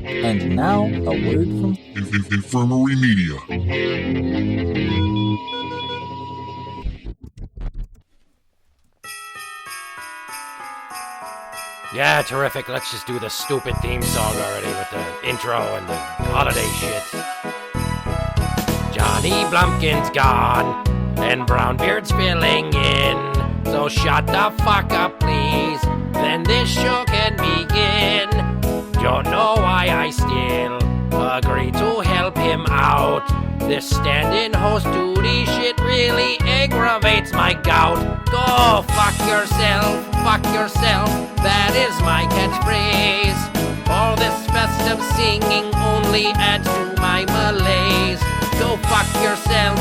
And now, a word from Infirmary Media. Yeah, terrific. Let's just do the stupid theme song already with the intro and the holiday shit. Johnny Blumpkin's gone, and Brownbeard's filling in. So shut the fuck up, please. Then this show can begin. Don't know why I still agree to help him out. This stand-in host duty shit really aggravates my gout. Go fuck yourself, that is my catchphrase. All this festive singing only adds to my malaise. Go fuck yourself,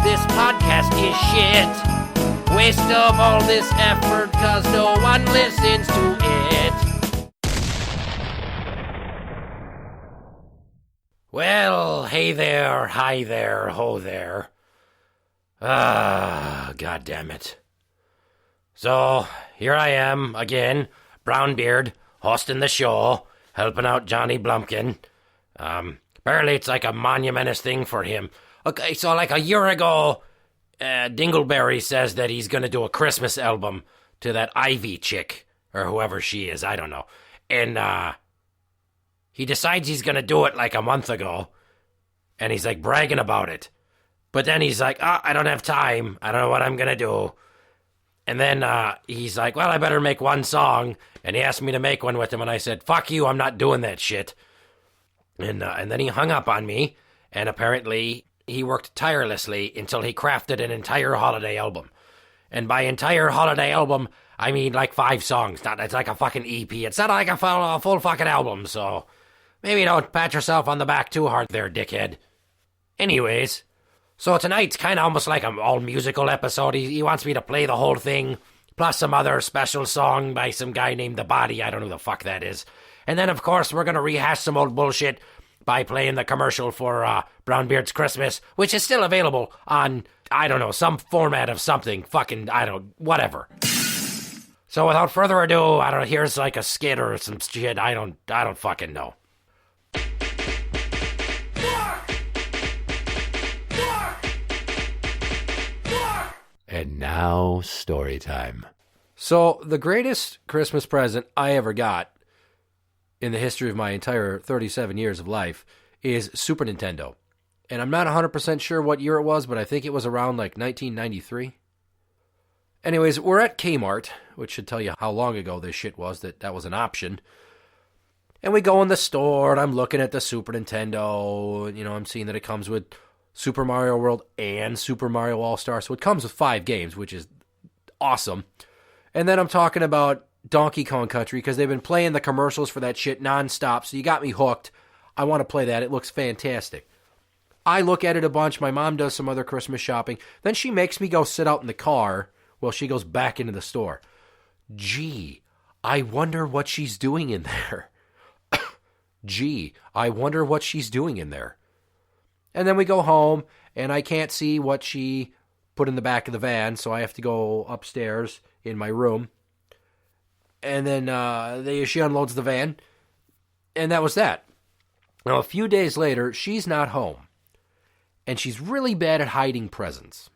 this podcast is shit. Waste of all this effort cause no one listens to it. Well, hey there, hi there, ho there. God damn it. So, here I am, again, Brownbeard, hosting the show, helping out Johnny Blumpkin. Apparently it's like a monumentous thing for him. Okay, so like a year ago, Dingleberry says that he's gonna do a Christmas album to that Ivy chick, or whoever she is, I don't know. And, he decides he's gonna do it like a month ago, and he's like bragging about it. But then he's like, I don't have time, I don't know what I'm gonna do. And then he's like, well, I better make one song, and he asked me to make one with him, and I said, fuck you, I'm not doing that shit. And then he hung up on me, and apparently he worked tirelessly until he crafted an entire holiday album. And by entire holiday album, I mean like 5 songs. It's like a fucking EP. It's not like a full fucking album, so maybe don't pat yourself on the back too hard there, dickhead. Anyways, so tonight's kind of almost like an all-musical episode. He wants me to play the whole thing, plus some other special song by some guy named The Body. I don't know who the fuck that is. And then, of course, we're going to rehash some old bullshit by playing the commercial for Brownbeard's Christmas, which is still available on, I don't know, some format of something. Fucking, whatever. So without further ado, here's like a skit or some shit. I don't fucking know. And now, story time. So, the greatest Christmas present I ever got in the history of my entire 37 years of life is Super Nintendo. And I'm not 100% sure what year it was, but I think it was around like 1993. Anyways, we're at Kmart, which should tell you how long ago this shit was, that was an option. And we go in the store, and I'm looking at the Super Nintendo. You know, I'm seeing that it comes with Super Mario World and Super Mario All-Star. So it comes with 5 games, which is awesome. And then I'm talking about Donkey Kong Country, because they've been playing the commercials for that shit nonstop, so you got me hooked. I want to play that. It looks fantastic. I look at it a bunch. My mom does some other Christmas shopping. Then she makes me go sit out in the car while she goes back into the store. Gee, I wonder what she's doing in there. I wonder what she's doing in there. And then we go home, and I can't see what she put in the back of the van, so I have to go upstairs in my room. And then she unloads the van, and that was that. Now, a few days later, she's not home, and she's really bad at hiding presents.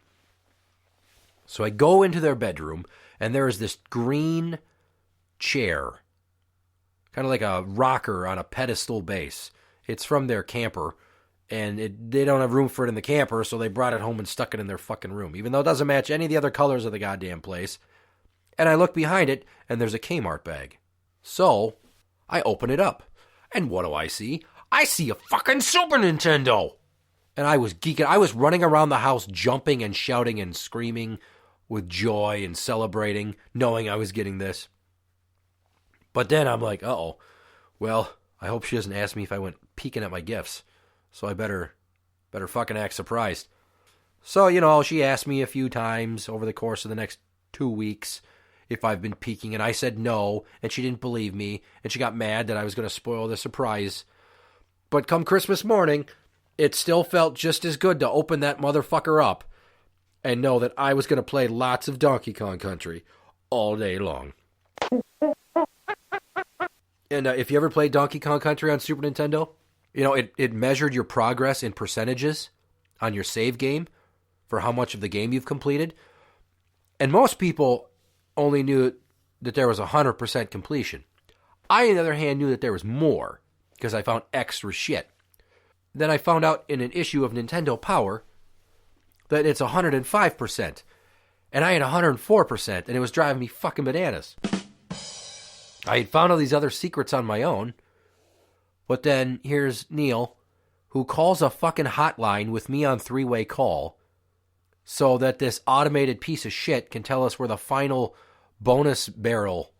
So I go into their bedroom, and there is this green chair, kind of like a rocker on a pedestal base. It's from their camper, and they don't have room for it in the camper, so they brought it home and stuck it in their fucking room, even though it doesn't match any of the other colors of the goddamn place. And I look behind it, and there's a Kmart bag. So I open it up, and what do I see? I see a fucking Super Nintendo! And I was geeking. I was running around the house jumping and shouting and screaming with joy and celebrating, knowing I was getting this. But then I'm like, uh-oh. Well, I hope she doesn't ask me if I went peeking at my gifts. So I better fucking act surprised. So, you know, she asked me a few times over the course of the next 2 weeks if I've been peeking, and I said no, and she didn't believe me, and she got mad that I was going to spoil the surprise. But come Christmas morning, it still felt just as good to open that motherfucker up and know that I was going to play lots of Donkey Kong Country all day long. And if you ever played Donkey Kong Country on Super Nintendo, you know, it measured your progress in percentages on your save game for how much of the game you've completed. And most people only knew that there was 100% completion. I, on the other hand, knew that there was more because I found extra shit. Then I found out in an issue of Nintendo Power that it's 105%. And I had 104%, and it was driving me fucking bananas. I had found all these other secrets on my own, but then here's Neil, who calls a fucking hotline with me on three-way call so that this automated piece of shit can tell us where the final bonus barrel.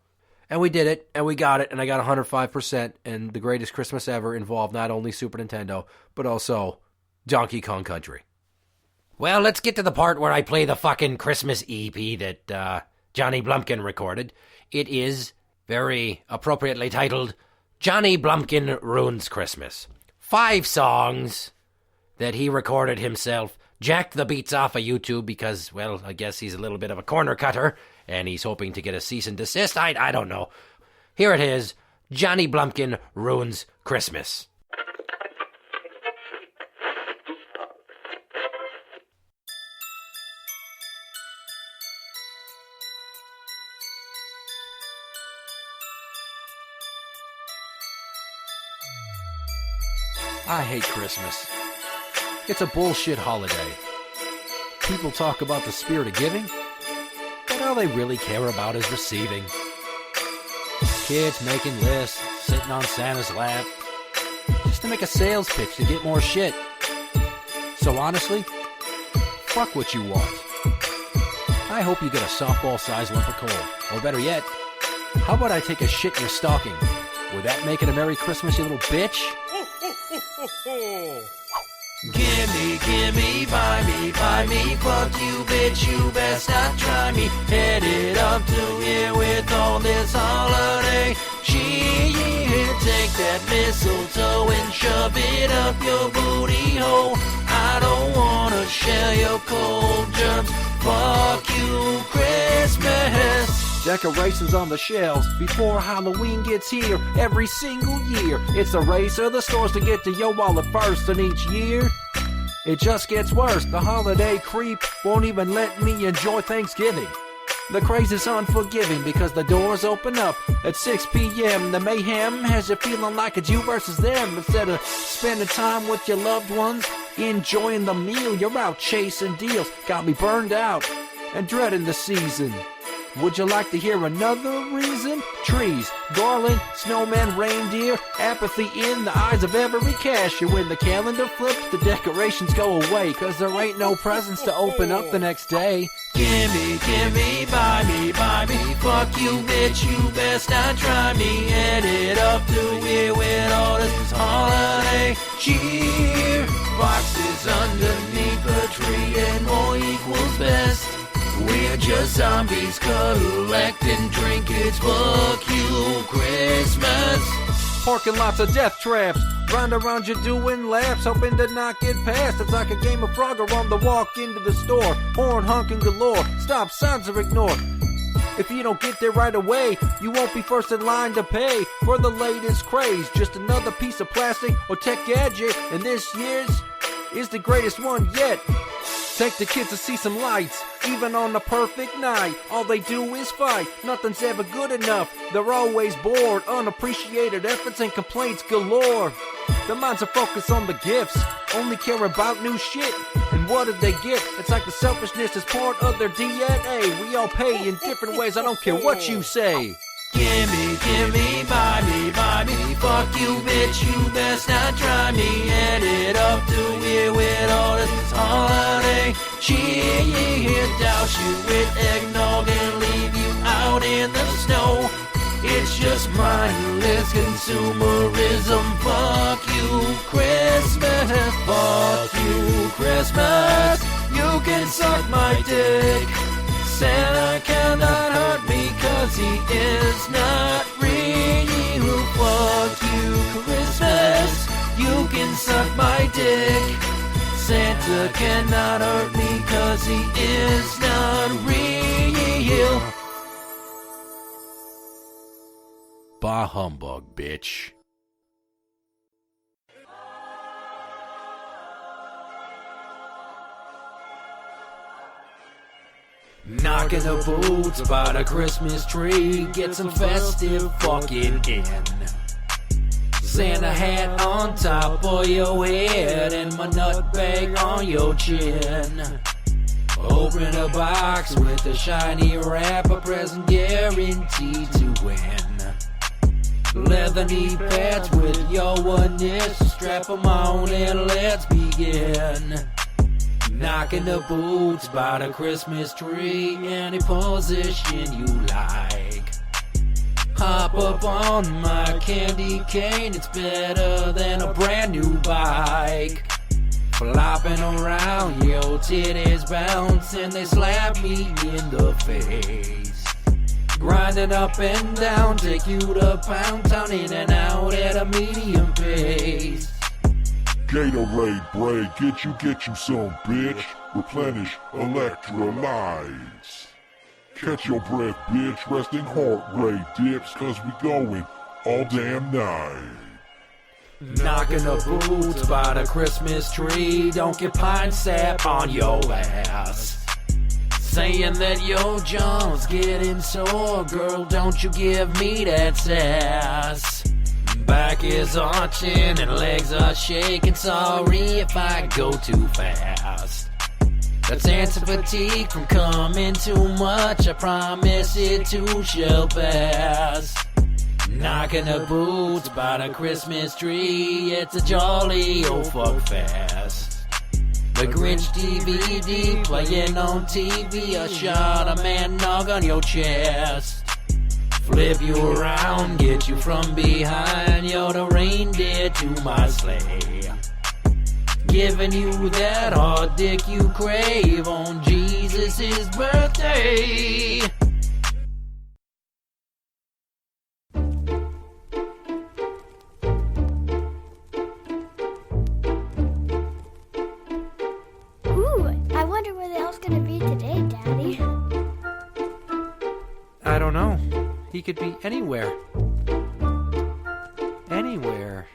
And we did it, and we got it, and I got 105%, and the greatest Christmas ever involved not only Super Nintendo, but also Donkey Kong Country. Well, let's get to the part where I play the fucking Christmas EP that Johnny Blumpkin recorded. It is very appropriately titled Johnny Blumpkin Ruins Christmas. 5 songs that he recorded himself, jacked the beats off of YouTube because, well, I guess he's a little bit of a corner cutter, and he's hoping to get a cease and desist. I don't know. Here it is, Johnny Blumpkin Ruins Christmas. I hate Christmas. It's a bullshit holiday. People talk about the spirit of giving, but all they really care about is receiving. Kids making lists, sitting on Santa's lap, just to make a sales pitch to get more shit. So honestly, fuck what you want. I hope you get a softball-sized lump of coal. Or better yet, how about I take a shit in your stocking? Would that make it a Merry Christmas, you little bitch? Gimme, buy me, fuck you, bitch, you best not try me. Headed up to here with all this holiday cheer. Take that mistletoe and shove it up your booty hole. I don't wanna share your cold germs. Fuck you, Christmas. Decorations on the shelves before Halloween gets here every single year. It's a race of the stores to get to your wallet first, and each year it just gets worse. The holiday creep won't even let me enjoy Thanksgiving. The craze is unforgiving because the doors open up at 6 p.m. The mayhem has you feeling like it's you versus them. Instead of spending time with your loved ones, enjoying the meal, you're out chasing deals. Got me burned out and dreading the season. Would you like to hear another reason? Trees, garland, snowman, reindeer, apathy in the eyes of every cashier. When the calendar flips, the decorations go away, 'cause there ain't no presents to open up the next day. Gimme, buy me, fuck you, bitch, you best not try me. Headed up to here with all this holiday cheer. Boxes underneath the tree and more equals best. We're just zombies collecting trinkets. Fuck you, Christmas. Parking lots of death traps, round around you doing laps, hoping to not get past. It's like a game of Frogger on the walk into the store. Horn honking galore, stop signs are ignored. If you don't get there right away, you won't be first in line to pay for the latest craze. Just another piece of plastic or tech gadget, and this year's is the greatest one yet. Take the kids to see some lights, even on the perfect night. All they do is fight, nothing's ever good enough. They're always bored, unappreciated efforts and complaints galore. Their minds are focused on the gifts, only care about new shit. And what did they get? It's like the selfishness is part of their DNA. We all pay in different ways, I don't care what you say. Gimme, buy me, fuck you, bitch, you best not try me. Headed up to here with all this holiday cheer. Douse you with eggnog and leave you out in the snow. It's just mindless consumerism. Fuck you, Christmas. Fuck you, Christmas. You can suck my dick. Santa cannot hurt me 'cause he is not real. Fuck you, Christmas. You can suck my dick. Santa cannot hurt me 'cause he is not real. Bah humbug, bitch. Knocking the boots by the Christmas tree, get some festive fucking in. Santa hat on top of your head and my nut bag on your chin. Open a box with a shiny wrap, a present guaranteed to win. Leather knee pads with your initials, strap 'em on and let's begin. Knocking the boots by the Christmas tree, any position you like. Hop up on my candy cane, it's better than a brand new bike. Flopping around, your titties bounce and they slap me in the face. Grinding up and down, take you to Pound Town, in and out at a medium pace. Gatorade break, get you some, bitch. Replenish electrolytes. Catch your breath, bitch. Resting heart rate dips, cause we going all damn night. Knocking the boots by the Christmas tree, don't get pine sap on your ass. Saying that your jaw's getting sore, girl, don't you give me that sass. Back is arching and legs are shaking, sorry if I go too fast. That's answer fatigue from coming too much, I promise it too shall pass. Knocking the boots by the Christmas tree, it's a jolly old fuck fest. The Grinch DVD playing on TV, a shot of man nog on your chest. Flip you around, get you from behind, you're the reindeer to my sleigh. Giving you that hard dick you crave on Jesus' birthday. I wonder where the elf's gonna be today, Daddy. I don't know. He could be anywhere. Anywhere.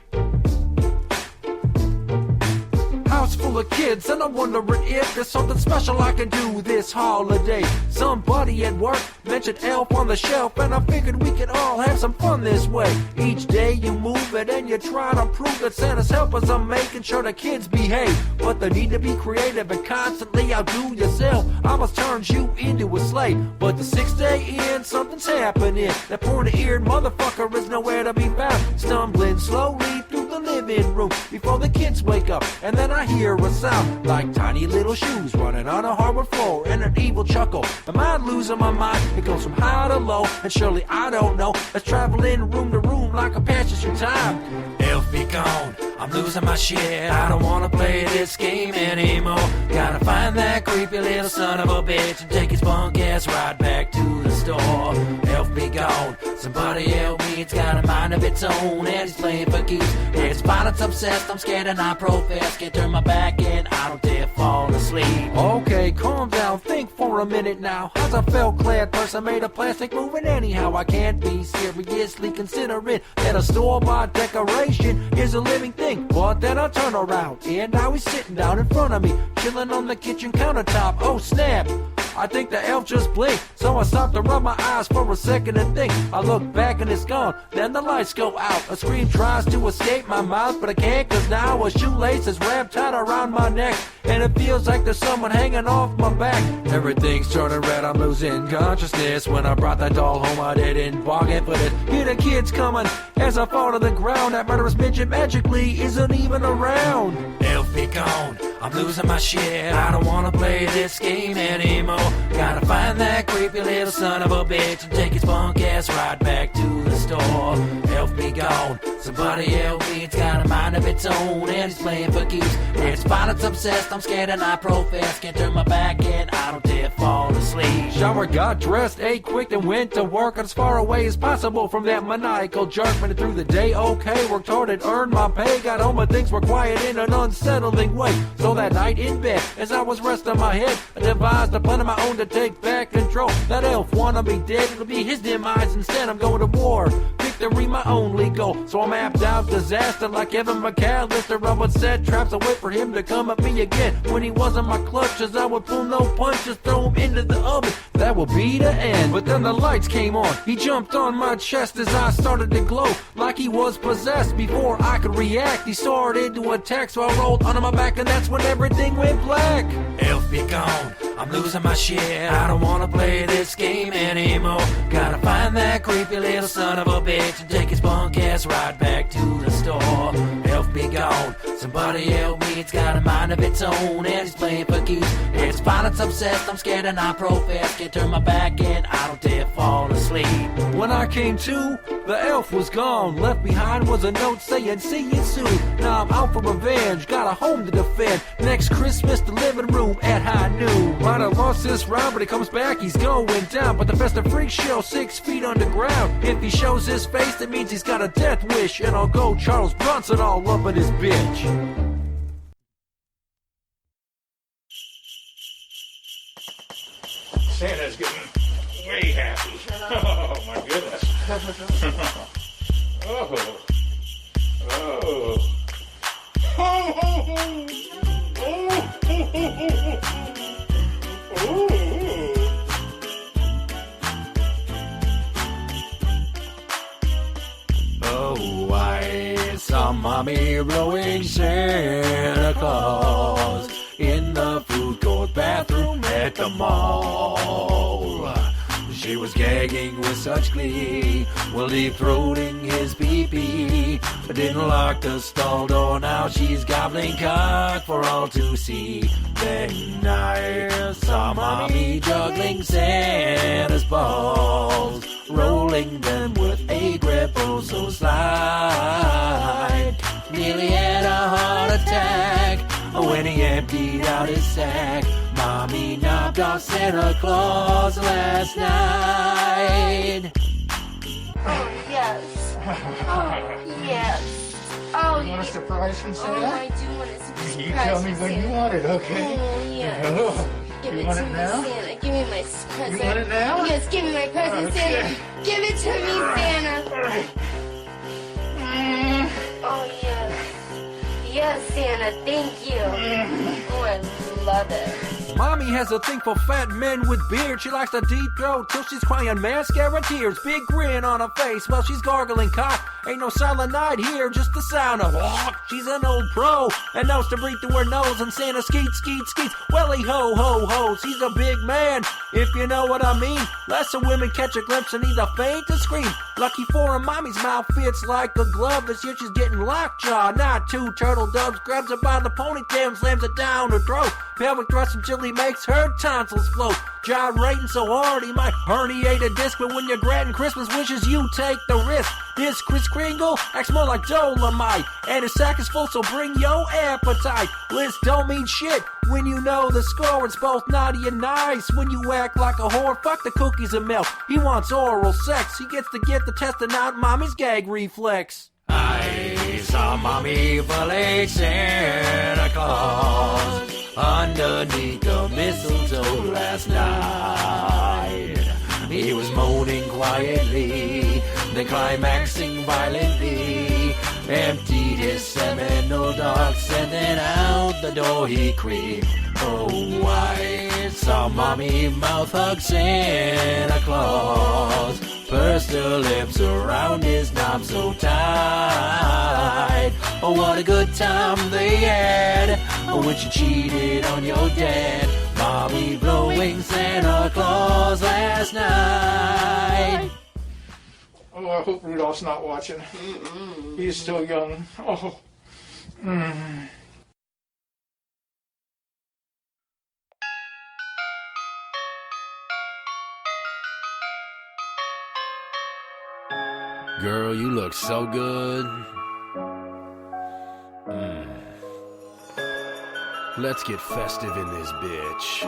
House full of kids, and I'm wondering if there's something special I can do this holiday. Somebody at work mentioned Elf on the Shelf, and I figured we could all have some fun this way. Each day you move it and you try to prove that Santa's helpers are making sure the kids behave. But they need to be creative and constantly outdo yourself. Almost turns you into a slave. But the 6th day in, something's happening. That pointy-eared motherfucker is nowhere to be found. Stumbling slowly through the living room before the kids wake up, and then I hear a sound like tiny little shoes running on a hardwood floor and an evil chuckle. Am I losing my mind? It goes from high to low, and surely I don't know. Let's traveling room to room like a passage through time. Elf be gone, I'm losing my shit. I don't wanna play this game anymore. Gotta find that creepy little son of a bitch and take his punk ass right back to the store. Elf be gone, somebody help me. It's got a mind of its own and it's playing for keeps. Yeah, it's fine, it's obsessed, I'm scared and I profess. Can't turn my back and I don't dare fall asleep. Okay, calm down, think for a minute now. How's a felt-clad person made of plastic moving anyhow? I can't be seriously considering that a store-bought decoration is a living thing. But then I turn around and now he's sitting down in front of me, chilling on the kitchen countertop. Oh snap, I think the elf just blinked, so I stopped to rub my eyes for a second and think. I look back and it's gone, then the lights go out. A scream tries to escape my mouth, but I can't, cause now a shoelace is wrapped tight around my neck, and it feels like there's someone hanging off my back. Everything's turning red, I'm losing consciousness. When I brought that doll home, I didn't bargain for this. Hear the kids coming as I fall to the ground. That murderous midget magically isn't even around. Elf be gone, I'm losing my shit. I don't wanna play this game anymore. Gotta find that creepy little son of a bitch and take his punk ass right back to the store. Elf be gone, somebody help me. It's got a mind of its own and it's playing for keeps. It's fine, it's obsessed, I'm scared and I profess. Can't turn my back and I don't dare fall asleep. Shower, got dressed, ate quick, and went to work as far away as possible from that maniacal jerk. Made it through the day okay, worked hard and earned my pay. Got home and things were quiet in an unsettling way. So that night in bed, as I was resting my head, I devised a plan of my own to take back control. That elf wanna be dead, it'll be his demise. Instead I'm going to war. Pick victory my only goal. So I mapped out disaster like Evan McAllister. I would set traps and wait for him to come at me again. When he was in my clutches, I would pull no punches, throw him into the oven. That would be the end. But then the lights came on. He jumped on my chest as I started to glow like he was possessed. Before I could react, he started to attack, so I rolled onto my back, and that's when everything went black. Elf be gone, I'm losing my shit. I don't wanna play this game anymore. Gotta find that creepy little son of a bitch and take his punk ass right back to the store. Elf be gone, somebody help me. It's got a mind of its own and it's playing for keeps. It's violence obsessed, I'm scared and I profess. Can't turn my back and I don't dare fall asleep. When I came to, the elf was gone. Left behind was a note saying, see you soon. Now I'm out for revenge, got a home to defend. Next Christmas, the living room at high noon. Might have lost this round, but he comes back, he's going down. But the festive freak show, 6 feet underground. If he shows his face, that means he's got a death wish. And I'll go Charles Bronson all up in his bitch. Santa's getting way happy. Oh my goodness. Oh. Oh. Ho ho ho. Oh. Oh. Oh, I saw Mommy blowing Santa Claus in the food court bathroom at the mall. She was gagging with such glee while deep-throating his pee-pee. Didn't lock the stall door, now she's gobbling cock for all to see. Then I saw Mommy juggling Santa's balls, rolling them with a grippo so slight. Nearly had a heart attack when he emptied out his sack. Mommy knocked off Santa Claus last night. Oh, yes. Oh, yes. Oh, You want a surprise from Oh, Santa? I do want a surprise. You tell me when you want it, okay? Oh, yes. Oh, Give you it want to it me, now? Santa. Give me my present. You want it now? Yes, give me my present, Okay. Santa. Give it to me, Santa. Mm. Oh, yes. Yes, Santa. Thank you. Oh, I love it. Mommy has a thing for fat men with beard. She likes to deep throat till she's crying mascara tears. Big grin on her face while she's gargling cock. Ain't no silent night here, just the sound of walk. She's an old pro and knows to breathe through her nose. And Santa skeets, skeets, skeets. Welly ho, ho, ho. He's a big man, if you know what I mean. Lots of women catch a glimpse and either faint or scream. Lucky for her, Mommy's mouth fits like a glove. This year she's getting lockjaw, not two turtle doves. Grabs her by the ponytail and slams it down her throat. Pelvic thrust until he makes her tonsils float. Gyrating so hard he might herniate a disc. But when you're granting Christmas wishes, you take the risk. This Kris Kringle acts more like Dolomite, and his sack is full, so bring your appetite. Lists don't mean shit when you know the score. It's both naughty and nice when you act like a whore. Fuck the cookies and milk, he wants oral sex. He gets to get the testing out Mommy's gag reflex. I saw Mommy fillet Santa Claus underneath the mistletoe last night. He was moaning quietly, then climaxing violently. Emptied his seminal ducts and then out the door he creeped. Oh, I saw Mommy mouth hug Santa Claus, pursed her lips around his knob so tight. Oh, what a good time they had when she cheated on your dad. Mommy blowing Santa Claus last night. Oh, I hope Rudolph's not watching. He's still young. Oh. Mm. Girl, you look so good. Let's get festive in this bitch.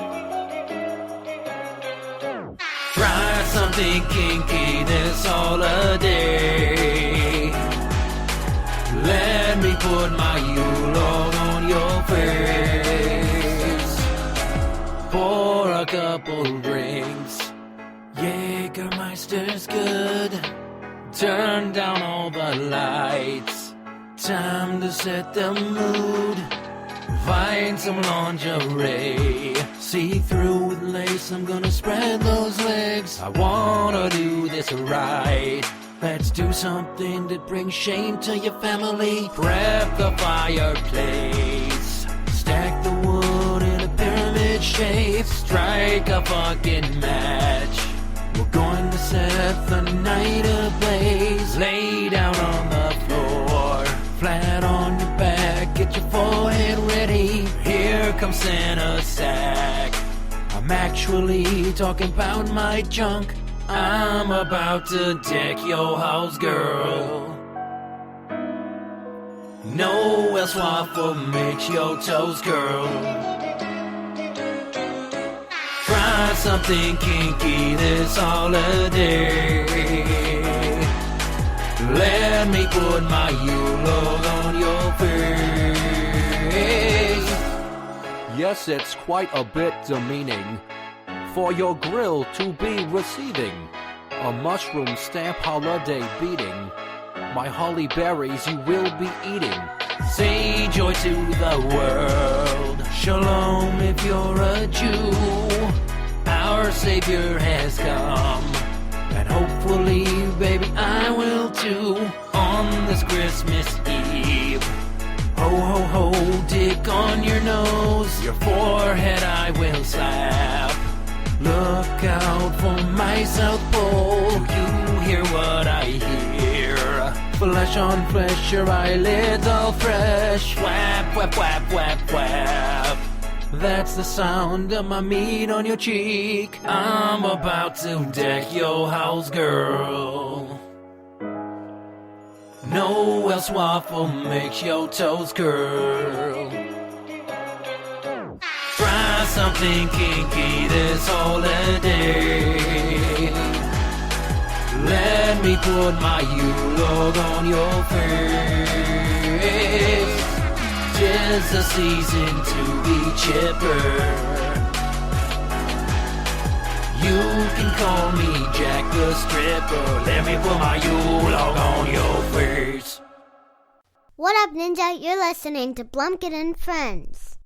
Try something kinky this holiday. Let me put my Yule log on your face. Pour a couple drinks. Jägermeister's good. Turn down all the lights. Time to set the mood. Find some lingerie. See through with lace. I'm gonna spread those legs. I wanna do this right. Let's do something that brings shame to your family. Prep the fireplace. Stack the wood in a pyramid shape. Strike a fucking match. We're going to set the night ablaze. Lay down on the floor, flat on your back, get your forehead ready. Here comes Santa's sack. I'm actually talking about my junk. I'm about to deck your house, girl. No else waffle makes your toes curl. Try something kinky this holiday. Let me put my Yule on your face. Yes, it's quite a bit demeaning for your grill to be receiving a mushroom stamp holiday beating. My holly berries you will be eating. Say joy to the world. Shalom if you're a Jew. Our Savior has come. And hopefully, baby, I will too. On this Christmas Eve. Ho, ho, ho, dick on your nose. Your forehead I will slap. Look out for my South Pole. You hear what I hear? Flesh on flesh, your eyelids all fresh. Whap, whap, whap, whap, whap. That's the sound of my meat on your cheek. I'm about to deck your house, girl. No else waffle makes your toes curl. Try something kinky this holiday. Let me put my Yule on your face. 'Tis the season to be chipper. You can call me Jack the Stripper. Let me put my Yule on your face. What up, Ninja? You're listening to Blumpkin and Friends.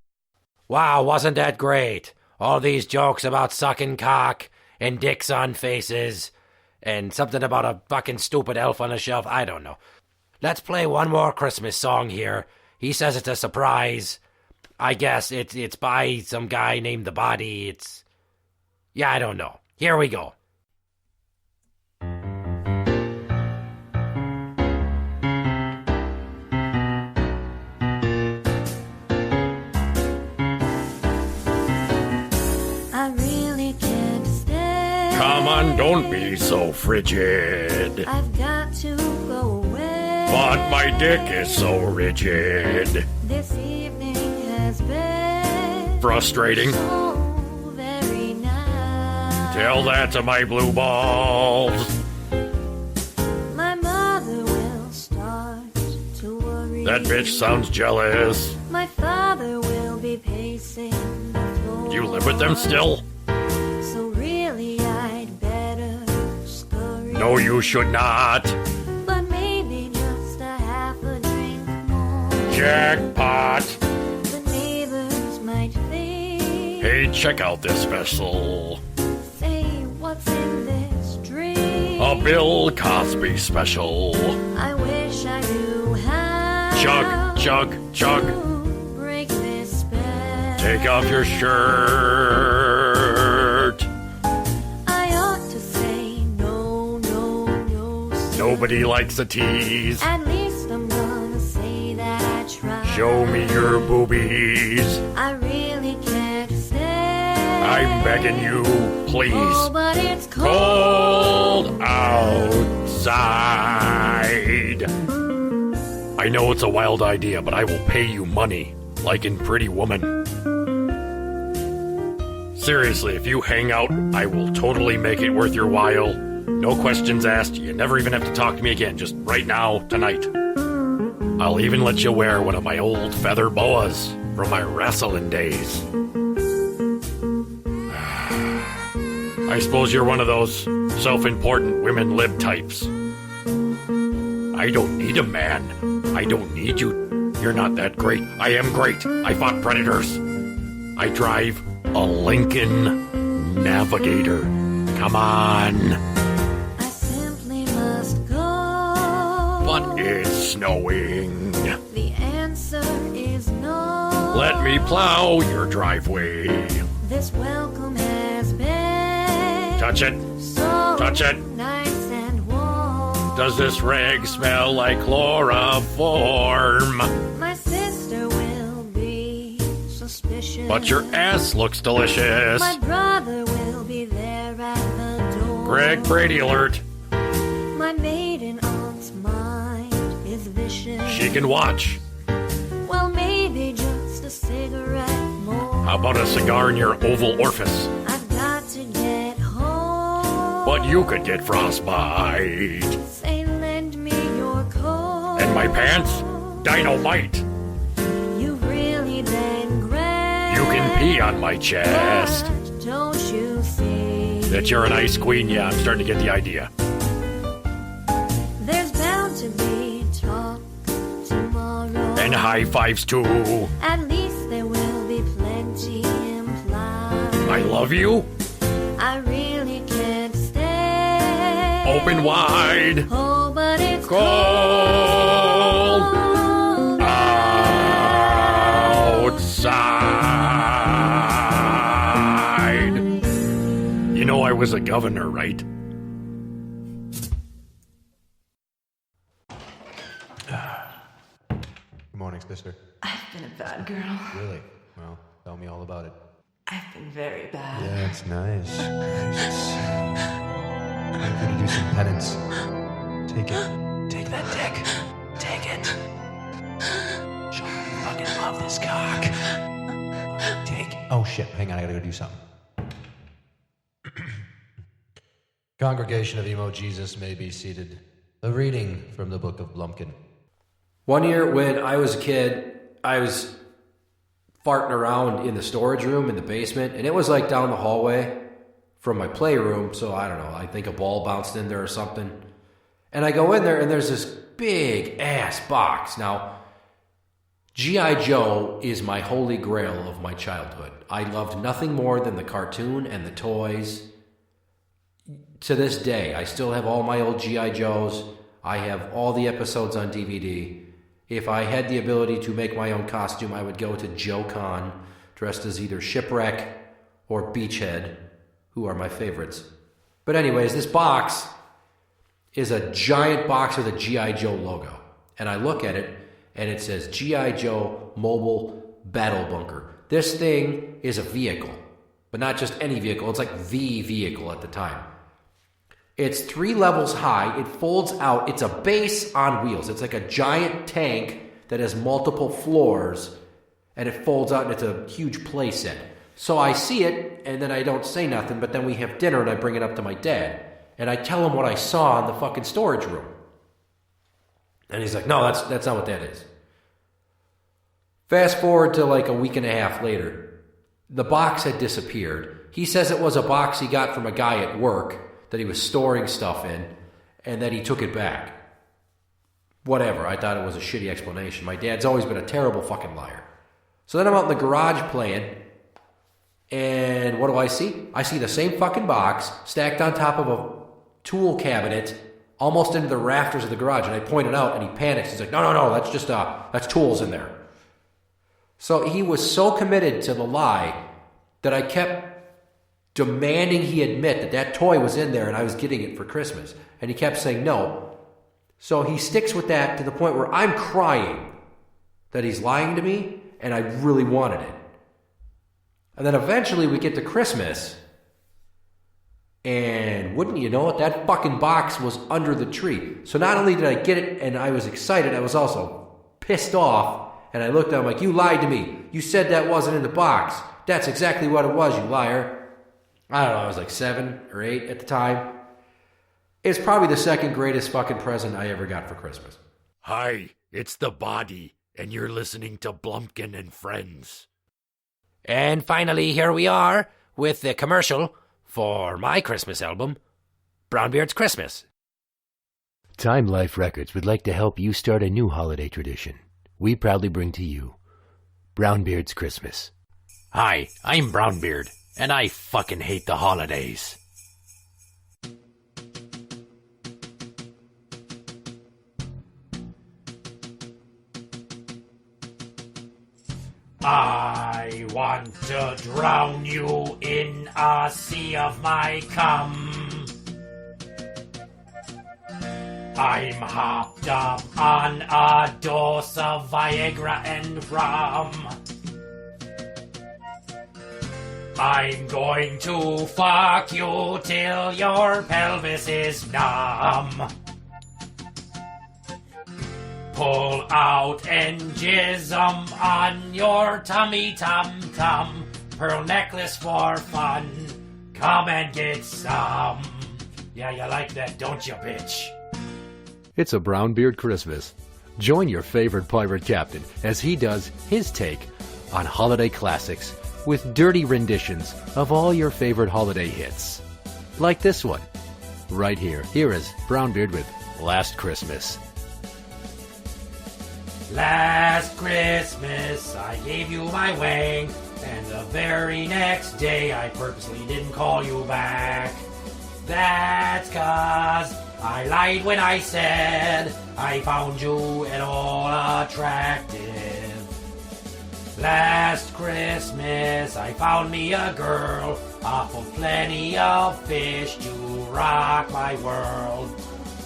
Wow, wasn't that great? All these jokes about sucking cock and dicks on faces and something about a fucking stupid elf on a shelf. I don't know. Let's play one more Christmas song here. He says it's a surprise. I guess it's by some guy named The Body. Yeah, I don't know. Here we go. I really can't stay. Come on, don't be so frigid. I've got to go away. But my dick is so rigid. This evening has been Frustrating. so very nice. Tell that to my blue balls. My mother will start to worry. That bitch sounds jealous. My father will be pacing the floor. Do you live with them still? So really I'd better scurry. No, you should not. But maybe just a half a drink more. Jackpot. The neighbors might think. Hey, check out this special. Say, what's in this drink? A Bill Cosby special. I wish I knew how. Chug, chug, chug. to break this spell. Take off your shirt. I ought to say no, no, no. Sir. Nobody likes a tease. At least I'm gonna say that I tried. Show me your boobies. I really can't stay. I'm begging you, please. Oh, but it's cold. Cold outside. I know it's a wild idea, but I will pay you money, like in Pretty Woman. Seriously, if you hang out, I will totally make it worth your while. No questions asked. You never even have to talk to me again. Just right now, tonight. I'll even let you wear one of my old feather boas from my wrestling days. I suppose you're one of those self-important women lib types. I don't need a man. I don't need you. You're not that great. I am great. I fought predators. I drive a Lincoln Navigator. Come on. I simply must go. But it's snowing. The answer is no. Let me plow your driveway. This welcome has been Touch it. so Touch it. nice and warm. Does this rag smell like chloroform? My sister will be suspicious. But your ass looks delicious. My brother will be there at the door. Greg Brady alert. My maiden aunt's mind is vicious. She can watch. Well, maybe just a cigarette more. How about a cigar in your oval orifice? I've got to get home. But you could get frostbite. Say, lend me your coat. And my pants? Dynamite. You really been great. You can pee on my chest. But don't you see That you're an ice queen? Yeah, I'm starting to get the idea. there's bound to be talk tomorrow. And high fives too. At least there will be plenty implied. I love you. I really can't stay. Open wide. Oh, but it's Cold. Outside. You know I was a governor, right? Good morning, sister. I've been a bad girl. Really? Well, tell me all about it. I've been very bad. Yeah, it's nice. I'm gonna do some penance. Take it. Take that dick. Take it. Sean, you fucking love this cock. Take. Oh shit! Hang on, I gotta go do something. Congregation of Emo Jesus may be seated. A reading from the Book of Blumpkin. One year when I was a kid, I was farting around in the storage room in the basement, and it was like down the hallway from my playroom, so I don't know, I think a ball bounced in there or something. And I go in there, and there's this big ass box. Now, G.I. Joe is my holy grail of my childhood. I loved nothing more than the cartoon and the toys. To this day, I still have all my old G.I. Joes. I have all the episodes on DVD. If I had the ability to make my own costume, I would go to Joe Con, dressed as either Shipwreck or Beachhead, who are my favorites. But anyways, this box is a giant box with a G.I. Joe logo. And I look at it, and it says G.I. Joe Mobile Battle Bunker. This thing is a vehicle, but not just any vehicle. It's like the vehicle at the time. It's 3 levels high. It folds out. It's a base on wheels. It's like a giant tank that has multiple floors, and it folds out, and it's a huge play set. So I see it, and then I don't say nothing, but then we have dinner, and I bring it up to my dad, and I tell him what I saw in the fucking storage room. And he's like, no, that's not what that is. Fast forward to like a week and a half later. The box had disappeared. He says it was a box he got from a guy at work that he was storing stuff in, and that he took it back. Whatever, I thought it was a shitty explanation. My dad's always been a terrible fucking liar. So then I'm out in the garage playing, and what do I see? I see the same fucking box stacked on top of a tool cabinet, almost into the rafters of the garage, and I point it out, and he panics. He's like, no, that's just, that's tools in there. So he was so committed to the lie that I kept demanding he admit that toy was in there and I was getting it for Christmas. And he kept saying no. So he sticks with that to the point where I'm crying that he's lying to me, and I really wanted it. And then eventually we get to Christmas, and wouldn't you know it, that fucking box was under the tree. So not only did I get it and I was excited, I was also pissed off. And I looked at him like, you lied to me. You said that wasn't in the box. That's exactly what it was, you liar. I don't know, I was like 7 or 8 at the time. It's probably the second greatest fucking present I ever got for Christmas. Hi, it's the Body, and you're listening to Blumpkin and Friends. And finally, here we are with the commercial for my Christmas album, Brownbeard's Christmas. Time Life Records would like to help you start a new holiday tradition. We proudly bring to you Brownbeard's Christmas. Hi, I'm Brownbeard, and I fucking hate the holidays. I want to drown you in a sea of my cum. I'm hopped up on a dose of Viagra and rum. I'm going to fuck you till your pelvis is numb. Pull out and jizz 'em on your tummy tum-tum. Pearl necklace for fun. Come and get some. Yeah, you like that, don't you, bitch? It's a Brownbeard Christmas. Join your favorite pirate captain as he does his take on holiday classics with dirty renditions of all your favorite holiday hits. Like this one. Right here. Here is Brownbeard with Last Christmas. Last Christmas, I gave you my wang, and the very next day I purposely didn't call you back. That's 'cause I lied when I said I found you at all attractive. Last Christmas, I found me a girl, off of plenty of fish to rock my world.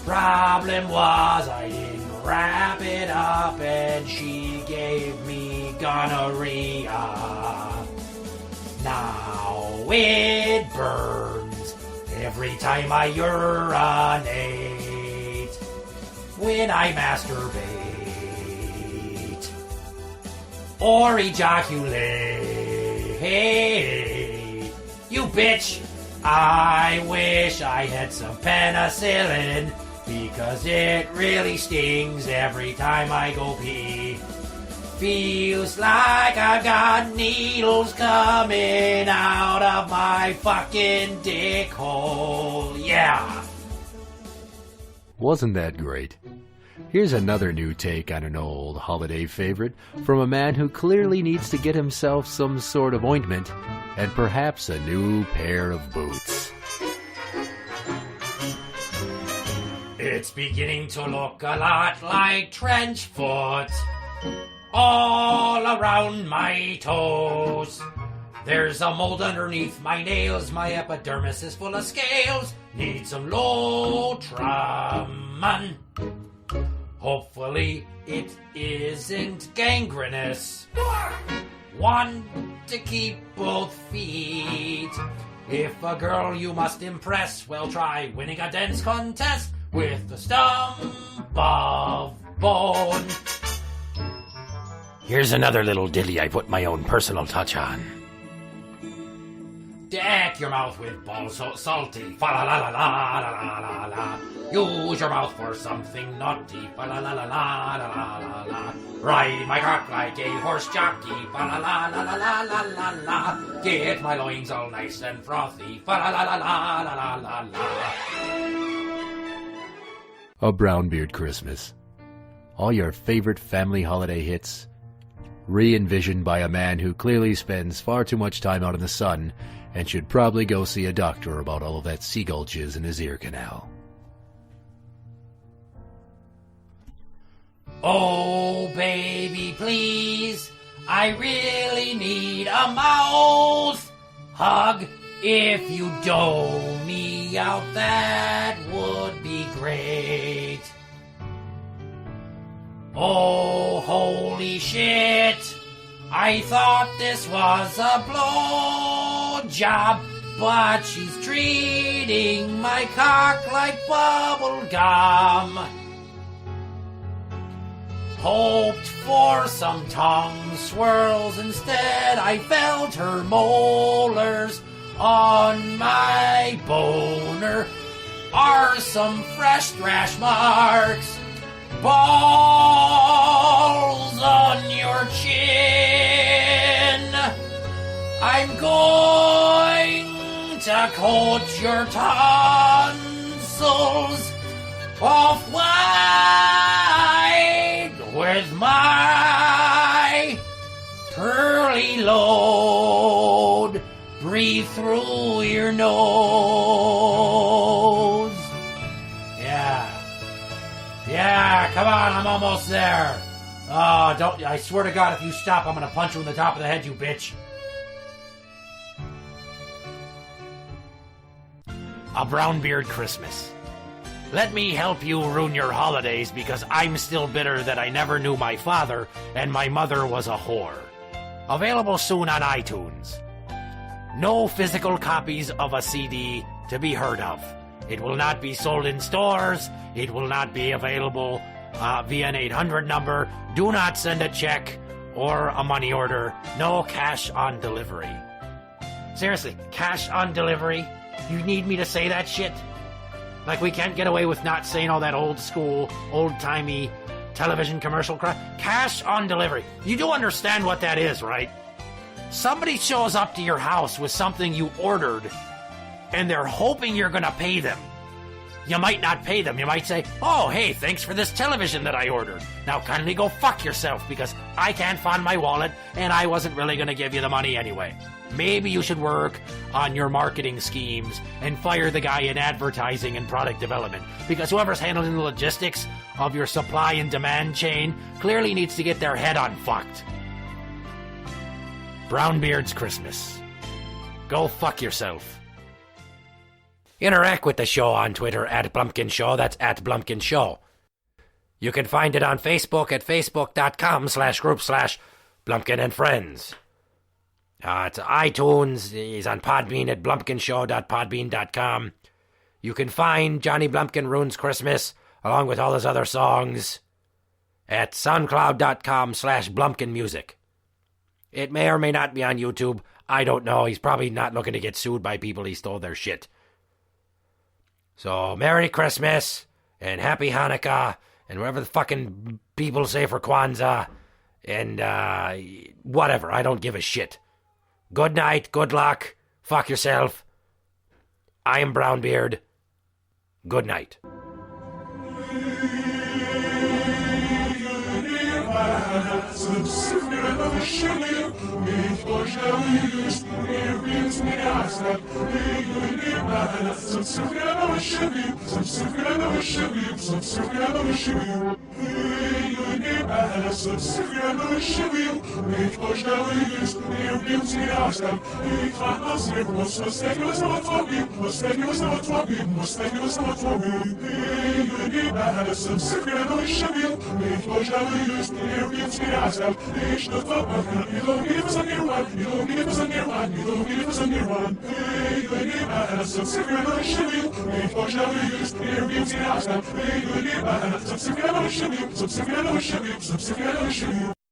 Problem was I didn't wrap it up and she gave me gonorrhea. Now it burns every time I urinate, when I masturbate or ejaculate. You bitch, I wish I had some penicillin, because it really stings every time I go pee. Feels like I've got needles coming out of my fucking dick hole. Yeah. Wasn't that great? Here's another new take on an old holiday favorite from a man who clearly needs to get himself some sort of ointment and perhaps a new pair of boots. It's beginning to look a lot like trench foot all around my toes. There's a mold underneath my nails, my epidermis is full of scales. Need some Lotramon. Hopefully it isn't gangrenous. Want to keep both feet. If a girl you must impress, well, try winning a dance contest with the stump of bone. Here's another little ditty I put my own personal touch on. Deck your mouth with balls so salty, fa la la la la la la la la. Use your mouth for something naughty, fa la la la la la la la la. Ride my cock like a horse jockey, fa la la la la la la la la. Get my loins all nice and frothy, fa la la la la la la la la. A Brownbeard Christmas. All your favorite family holiday hits, re-envisioned by a man who clearly spends far too much time out in the sun and should probably go see a doctor about all of that seagull jizz in his ear canal. Oh, baby, please, I really need a mouth hug. If you dole me out, that would be great. Oh, holy shit, I thought this was a blowjob, but she's treating my cock like bubble gum. Hoped for some tongue swirls, instead I felt her molars. On my boner are some fresh thrash marks. Balls on your chin. I'm going to coat your tonsils off while with my pearly load. Breathe through your nose. Yeah, come on, I'm almost there. Oh, don't, I swear to God, if you stop, I'm gonna punch you in the top of the head, you bitch. A Brownbeard Christmas. Let me help you ruin your holidays because I'm still bitter that I never knew my father and my mother was a whore. Available soon on iTunes. No physical copies of a CD to be heard of. It will not be sold in stores. It will not be available via an 800 number. Do not send a check or a money order. No cash on delivery. Seriously, cash on delivery? You need me to say that shit? Like we can't get away with not saying all that old school, old-timey television commercial crap? Cash on delivery. You do understand what that is, right? Somebody shows up to your house with something you ordered, and they're hoping you're gonna pay them. You might not pay them. You might say, oh, hey, thanks for this television that I ordered. Now kindly go fuck yourself because I can't find my wallet and I wasn't really gonna give you the money anyway. Maybe you should work on your marketing schemes and fire the guy in advertising and product development because whoever's handling the logistics of your supply and demand chain clearly needs to get their head unfucked. Brownbeard's Christmas. Go fuck yourself. Interact with the show on Twitter at Blumpkin Show. That's at Blumpkin Show. You can find it on Facebook at facebook.com/group/Blumpkin and Friends. It's iTunes. He's on Podbean at blumpkinshow.podbean.com. You can find Johnny Blumpkin Ruins Christmas along with all his other songs at soundcloud.com/BlumpkinMusic. It may or may not be on YouTube. I don't know. He's probably not looking to get sued by people he stole their shit. So, Merry Christmas, and Happy Hanukkah, and whatever the fucking people say for Kwanzaa, and, whatever, I don't give a shit. Good night, good luck, fuck yourself. I am Brownbeard. Good night. Subscribe